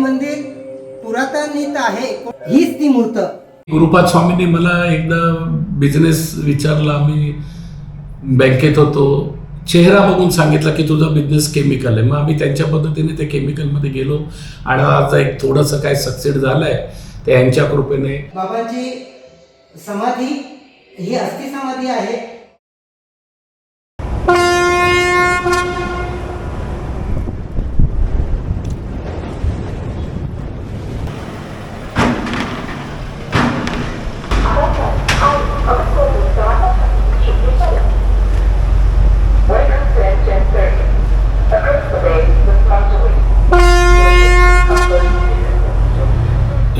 मंदिर पुरातनीत आहे, हीच ती मूर्त. गुरुपाद स्वामींनी मला एकदा बिझनेस विचारला. आम्ही बँकेत होतो. चेहरा बघून सांगितला की तुझा बिझनेस केमिकल आहे. मग आम्ही त्यांच्या पद्धतीने ते केमिकलमध्ये गेलो आणि आज एक थोडंसं काय सक्सेस झालं आहे ते यांच्या कृपेने. बाबांची समाधी ही अस्थि समाधी आहे.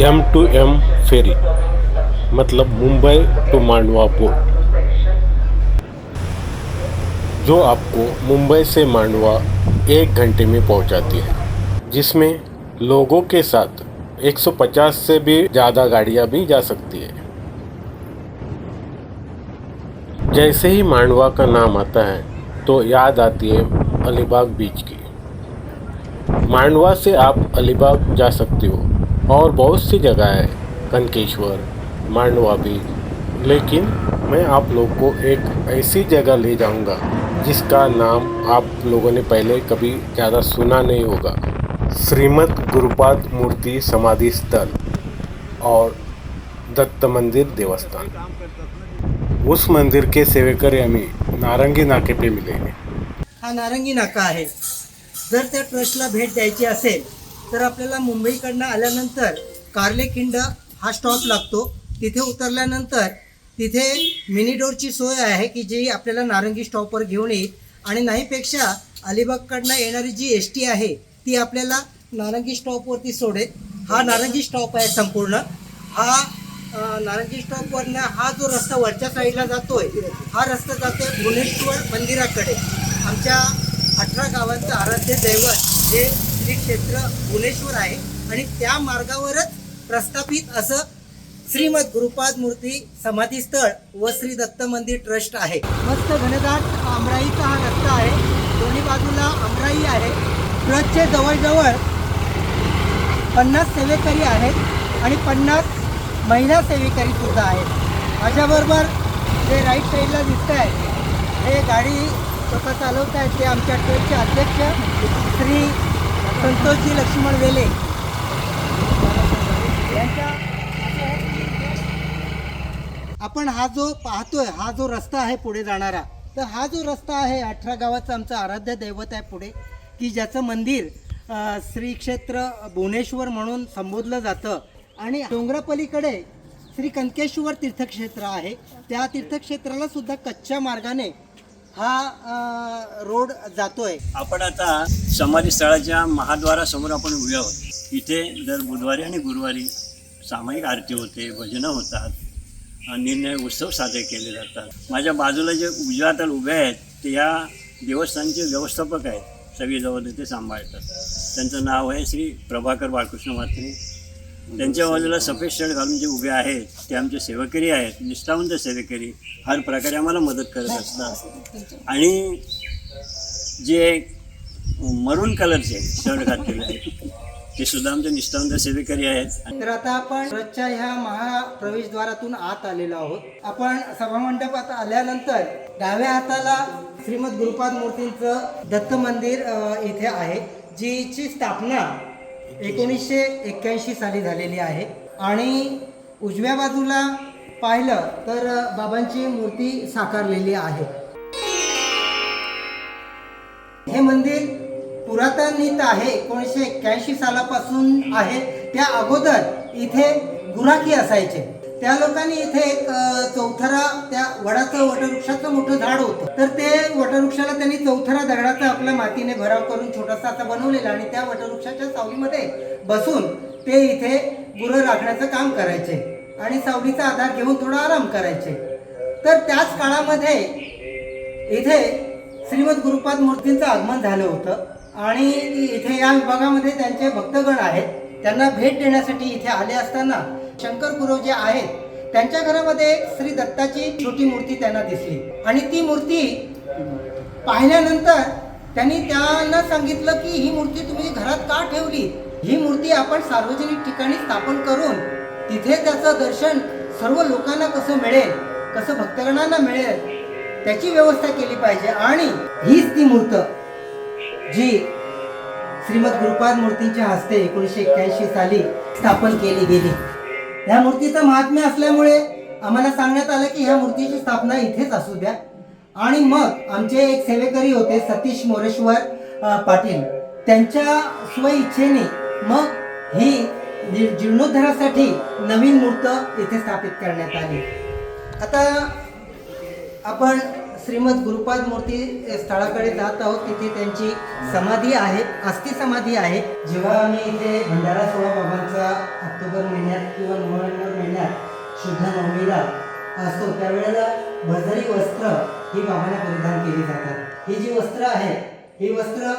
M2M फेरी मतलब मुंबई टू मांडवा बोट, जो आपको मुंबई से मांडवा 1 घंटे में पहुंचाती है, जिसमें लोगों के साथ 150 से भी ज़्यादा गाड़ियां भी जा सकती है। जैसे ही मांडवा का नाम आता है तो याद आती है अलीबाग बीच की। मांडवा से आप अलीबाग जा सकते हो और बहुत सी जगह है, कनकेश्वर, मांडवा बीच। लेकिन मैं आप लोग को एक ऐसी जगह ले जाऊंगा जिसका नाम आप लोगों ने पहले कभी ज़्यादा सुना नहीं होगा। श्रीमद गुरुपाद मूर्ति समाधि स्थल और दत्त मंदिर देवस्थान। उस मंदिर के सेवेकरी आम्ही नारंगी नाके पे मिलेंगे। हा नारंगी नाका आहे. जर त्या ट्रस्टला भेट द्यायची असेल तर आपल्याला मुंबईकडनं आल्यानंतर कार्लेखिंड हा स्टॉप लागतो. तिथे उतरल्यानंतर तिथे मिनी डोरची सोय आहे की जी आपल्याला नारंगी स्टॉपवर घेऊन येईल. आणि नाहीपेक्षा अलिबागकडनं येणारी जी ST आहे ती आपल्याला नारंगी स्टॉपवरती सोडेल. हा नारंगी स्टॉप आहे संपूर्ण. हा नारंगी स्टॉपवरनं हा जो रस्ता वरच्या साईडला जातोय हा रस्ता जातोय भुवनेश्वर मंदिराकडे. आमच्या 18 गावांचं आराध्य दैवत हे श्री क्षेत्र भुवनेश्वर आहे आणि त्या मार्गावरच प्रस्थापित असं श्रीमद गुरुपाद मूर्ती समाधी स्थळ व श्री दत्त मंदिर ट्रस्ट आहे. मस्त घनदाट आमराईचा हा रस्ता आहे. दोन्ही बाजूला आमराई आहे. ट्रस्टचे जवळजवळ 50 सेवेकरी आहेत आणि 50 महिला सेवेकरी सुद्धा आहेत. माझ्याबरोबर जे राईट साईडला दिसत आहे हे गाडी स्वतः चालवत आहेत ते आमच्या ट्रस्टचे अध्यक्ष श्री संतोषजी लक्ष्मण वेले यांच्या. आपण हा जो पाहतोय हा जो रस्ता आहे पुढे जाणारा, तर हा जो रस्ता आहे 18 गावाचं आमचं आराध्य दैवत आहे पुढे, की ज्याचं मंदिर श्री क्षेत्र भुवनेश्वर म्हणून संबोधलं जातं. आणि डोंगरापलीकडे श्री कनकेश्वर तीर्थक्षेत्र आहे. त्या तीर्थक्षेत्राला सुद्धा कच्च्या मार्गाने हा रोड जातोय. आपण आता समाधी स्थळाच्या महाद्वारासमोर आपण उभे आहोत. इथे दर बुधवारी आणि गुरुवारी सामायिक आरती होते, भजनं होतात, निर्णय उत्सव साजरे केले जातात. माझ्या बाजूला जे उजव्या हाताला उभे आहेत ते या देवस्थानचे व्यवस्थापक आहेत. सगळी जबाबदारी सांभाळतात. त्यांचं नाव आहे श्री प्रभाकर बाळकृष्ण म्हात्रे. त्यांच्या बाजूला सफेद शर्ट घालून जे उभे आहेत ते आमचे सेवेकरी आहेत, निष्ठावंत सेवेकरी. हर प्रकारे आम्हाला मदत करत असतात. आणि जे मरून कलरचे शर्ट घातलेले आहेत ते सुद्धा आमचे निष्ठावंत सेवेकरी आहेत. तर आता आपण ट्रस्टच्या ह्या महाप्रवेशद्वारातून आत आलेलो आहोत. आपण सभामंडपात आल्यानंतर डाव्या हाताला श्रीमद गुरुपाद मूर्तींचं दत्त मंदिर इथे आहे, जीची स्थापना 1981 साली झालेली आहे. आणि उजव्या बाजूला पाहिलं तर बाबांची मूर्ती साकारलेली आहे. हे मंदिर पुरातनीत आहे. 1981 सालापासून आहे. त्या अगोदर इथे गुराखी असायचे. त्या लोकांनी इथे एक चौथरा, त्या वटवृक्षाचं मोठं झाड होतं, तर ते वटवृक्षाला त्यांनी चौथरा दगडाचा आपल्या मातीने भराव करून छोटासा आता बनवलेला आणि त्या वटवृक्षाच्या सावलीमध्ये बसून ते इथे गुरं राखण्याचं काम करायचे आणि सावलीचा आधार घेऊन थोडा आराम करायचे. तर त्याच काळामध्ये इथे श्रीमद गुरुपाद मूर्तींचं आगमन झालं होतं आणि इथे या विभागामध्ये त्यांचे भक्तगण आहेत. त्यांना भेट देण्यासाठी इथे आले असताना शंकर गुरु जे आहेत त्यांच्या घरामध्ये श्री दत्ताची छोटी मूर्ती त्यांना दिसली आणि ती मूर्ती पाहिल्यानंतर त्यांनी त्यांना सांगितलं की ही मूर्ती तुम्ही घरात का ठेवली. ही मूर्ती आपण सार्वजनिक ठिकाणी स्थापन करून तिथे त्याचं दर्शन सर्व लोकांना कसं मिळेल, कसं भक्तगणांना मिळेल त्याची व्यवस्था केली पाहिजे. आणि हीच ती मूर्त जी श्रीमद गुरुपाद मूर्तींच्या हस्ते 1981 साली स्थापन केली गेली. ह्या मूर्तीचं महात्म्य असल्यामुळे आम्हाला सांगण्यात आलं की ह्या मूर्तीची स्थापना इथेच असू द्या. आणि मग आमचे एक सेवेकरी होते सतीश मोरेश्वर पाटील, त्यांच्या स्वइच्छेने मग ही जीर्णोद्धारासाठी नवीन मूर्त इथे स्थापित करण्यात आली. आता आपण श्रीमद गुरुपाद मूर्ती स्थळाकडे जात आहोत. तिथे त्यांची समाधी आहे, अस्थि समाधी आहे. जेव्हा आम्ही इथे भंडारा सोहळा बाबांचा ऑक्टोबर महिन्यात किंवा नोव्हेंबर महिन्यात शुद्ध नवमीला असतो त्यावेळेला भरजरी वस्त्र ही बाबांना परिधान केली जातात. ही जी वस्त्र आहे ही वस्त्र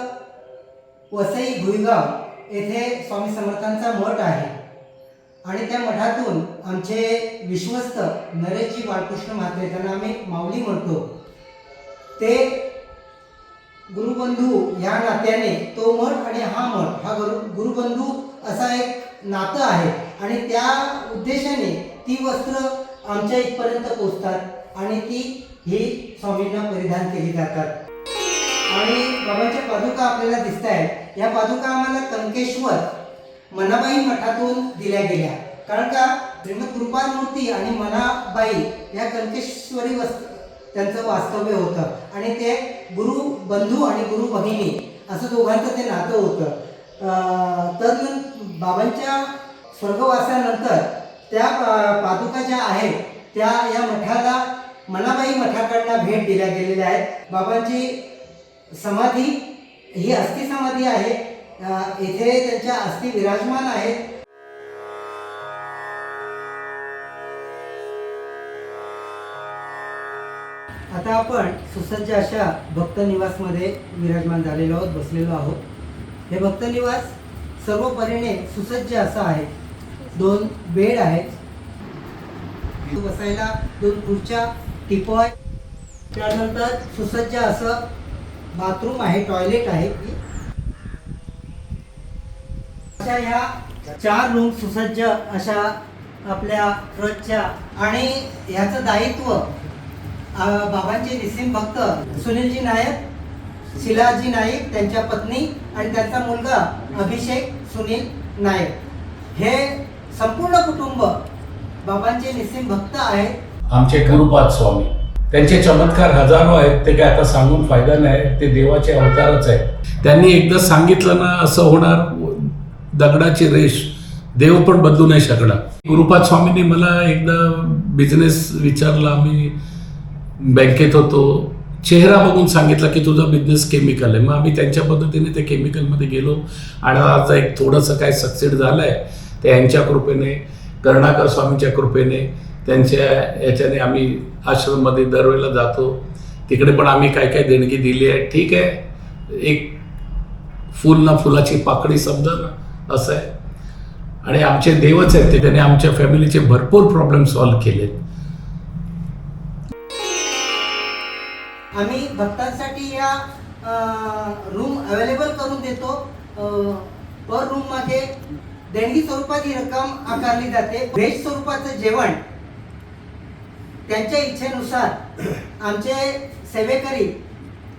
वसई भुईगाव येथे स्वामी समर्थांचा मठ आहे आणि त्या मठातून आमचे विश्वस्त नरेशजी बाळकृष्ण म्हात्रे, त्यांना आम्ही माऊली म्हणतो, ते गुरुबंधू या नात्याने तो मठ आणि हा मठ हा गुरुबंधू असा एक नातं आहे आणि त्या उद्देशाने ती वस्त्र आमच्या इथपर्यंत पोचतात आणि ती ही स्वामींना परिधान केली जातात. आणि बाबांच्या पादुका आपल्याला दिसत आहेत. या पादुका आम्हाला कनकेश्वर मनाबाई मठातून दिल्या गेल्या. कारण का श्रीमद गुरुपाद मूर्ती आणि मनाबाई या कनकेश्वरी त्यांचं वास्तव्य होतं आणि ते गुरु बंधू आणि गुरु भगिनी असं दोघांचं ते नातं होतं. तर बाबांच्या स्वर्गवासानंतर त्या पादुका ज्या आहेत त्या या मठाला मनाबाई मठाकडनं भेट दिल्या गेलेल्या आहेत. बाबांची समाधी ही अस्थि समाधी आहे. इथे त्यांच्या अस्थि विराजमान आहेत. आता आपण सुसज्ज अशा भक्त निवासमध्ये विराजमान झालेलो आहोत, बसलेलो आहोत. हे भक्त निवास सर्व परीने सुसज्ज असं आहे. 2 बेड आहेत, बसायला 2 खुर्च्या, टिपॉय, त्यानंतर सुसज्ज असं बाथरूम आहे, टॉयलेट आहे. अशा ह्या 4 रूम सुसज्ज अशा आपल्या ट्रस्टच्या. आणि ह्याचं दायित्व बाबांचे निस्सिम भक्त सुनीलजी नायक, शिलाजी नाईक, त्यांच्या पत्नी आणि त्यांचा मुलगा अभिषेक सुनील नायक, हे संपूर्ण कुटुंब बाबांचे निस्सिम भक्त आहेत. आमचे गुरुपाद स्वामी, त्यांचे चमत्कार हजारो आहेत. ते काय आता सांगून फायदा नाही, ते देवाचे अवतारच आहेत. त्यांनी एकदा सांगितलं ना असं होणार, दगडाची रेष देव पण बदलू नाही शकला. गुरुपाद स्वामींनी मला एकदा बिझनेस विचारला. आम्ही बँकेत होतो, चेहरा बघून सांगितलं की तुझा बिझनेस केमिकल आहे. मग आम्ही त्यांच्या पद्धतीने ते केमिकलमध्ये गेलो आणि आज एक थोडंसं काय सक्सेस झालं आहे ते यांच्या कृपेने, कर्णाकर स्वामींच्या कृपेने, त्यांच्या याच्याने आम्ही आश्रममध्ये दरवेळेला जातो. तिकडे पण आम्ही काय काय देणगी दिली आहे. ठीक आहे, एक फुल ना फुलाची पाकळी समजा ना असं आहे. आणि आमचे देवच आहेत ते, त्याने आमच्या फॅमिलीचे भरपूर प्रॉब्लेम सॉल्व्ह केले. आम्ही भक्तांसाठी या रूम अवेलेबल करून देतो. पर रूम मागे देणगी स्वरूपात ही रक्कम आकारली जाते. व्हेज स्वरूपाचं जेवण त्यांच्या इच्छेनुसार आमचे सेवेकरी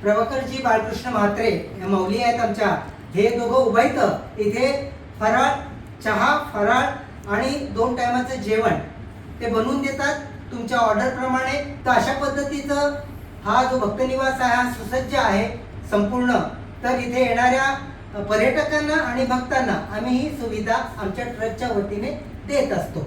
प्रभाकरजी बाळकृष्ण म्हात्रे या माऊली आहेत आमच्या, हे दोघं उभायतं इथे फराळ, चहा, फराळ आणि 2 टायमाचं जेवण ते बनवून देतात तुमच्या ऑर्डरप्रमाणे. तर अशा पद्धतीचं हा जो भक्तनिवास आहे हा सुसज्ज आहे संपूर्ण. तर इथे येणाऱ्या पर्यटकांना आणि भक्तांना आम्ही ही सुविधा आमच्या ट्रस्टच्या वतीने देत असतो.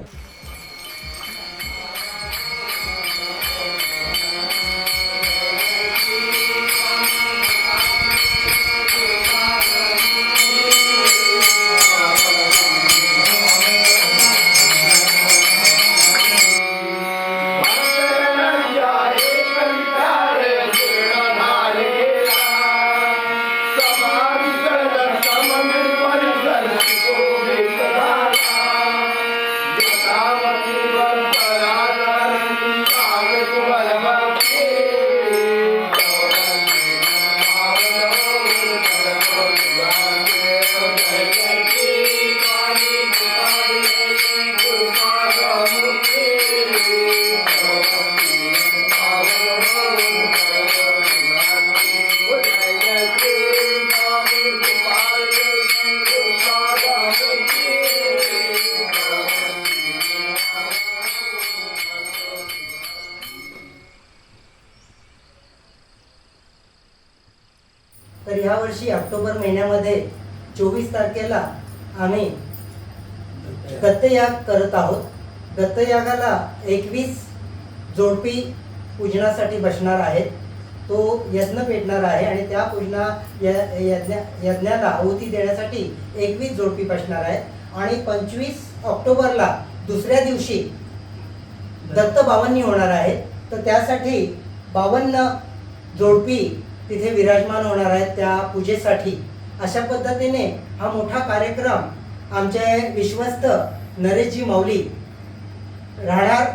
यावर्षी ऑक्टोबर महिन्यामध्ये 24 तारखेला आम्ही दत्तयाग करत आहोत. दत्तयागाला 21 जोडपी पूजनासाठी बसणार आहेत. तो यज्ञ पेटणार आहे आणि त्या यज्ञाला आहुती देण्यासाठी 21 जोडपी बसणार आहेत आणि 25 ऑक्टोबरला दुसऱ्या दिवशी दत्त बावन्नी होणार आहेत. तर त्यासाठी 52 जोडपी तिथे विराजमान होणार आहेत त्या पूजेसाठी. अशा पद्धतीने हा मोठा कार्यक्रम आमचे विश्वस्त नरेशजी माऊली राहणार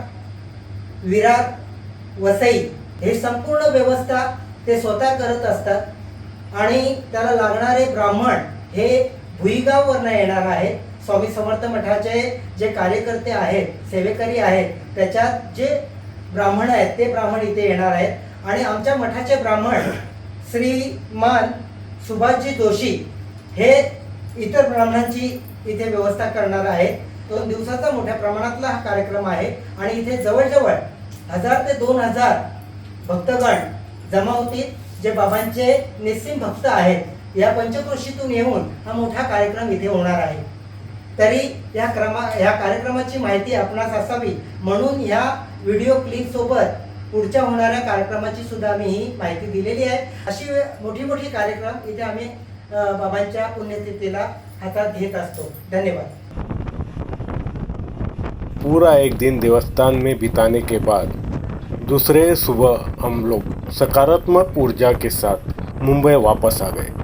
विरार वसई हे संपूर्ण व्यवस्था ते स्वतः करत असतात आणि त्याला लागणारे ब्राह्मण हे भुईगाववरनं येणार आहेत. स्वामी समर्थ मठाचे जे कार्यकर्ते आहेत, सेवेकरी आहेत, त्याच्यात जे ब्राह्मण आहेत ते ब्राह्मण इथे येणार आहेत आणि आमच्या मठाचे ब्राह्मण श्रीमान सुभाषजी जोशी हे इतर ब्राह्मणांची इथे व्यवस्था करणार आहेत. 2 दिवसाचा मोठ्या प्रमाणातला हा कार्यक्रम आहे आणि इथे जवळजवळ 1000 ते 2000 भक्तगण जमा होतील, जे बाबांचे निस्सीम भक्त आहेत. या पंचक्रोशीतून येऊन हा मोठा कार्यक्रम इथे होणार आहे. तरी या कार्यक्रमाची माहिती आपणास असावी म्हणून ह्या व्हिडिओ क्लिप सोबत पुढच्या होणाऱ्या कार्यक्रमाची सुद्धा आम्ही ही माहिती दिलेली आहे. अशी मोठी मोठी कार्यक्रम इथे आम्ही बाबांच्या पुण्यतिथीला हातात घेत असतो. धन्यवाद. पूरा एक दिन देवस्थान में बिताने के बाद दूसरे सुबह हम लोग सकारात्मक ऊर्जा के साथ मुंबई वापस आ गए.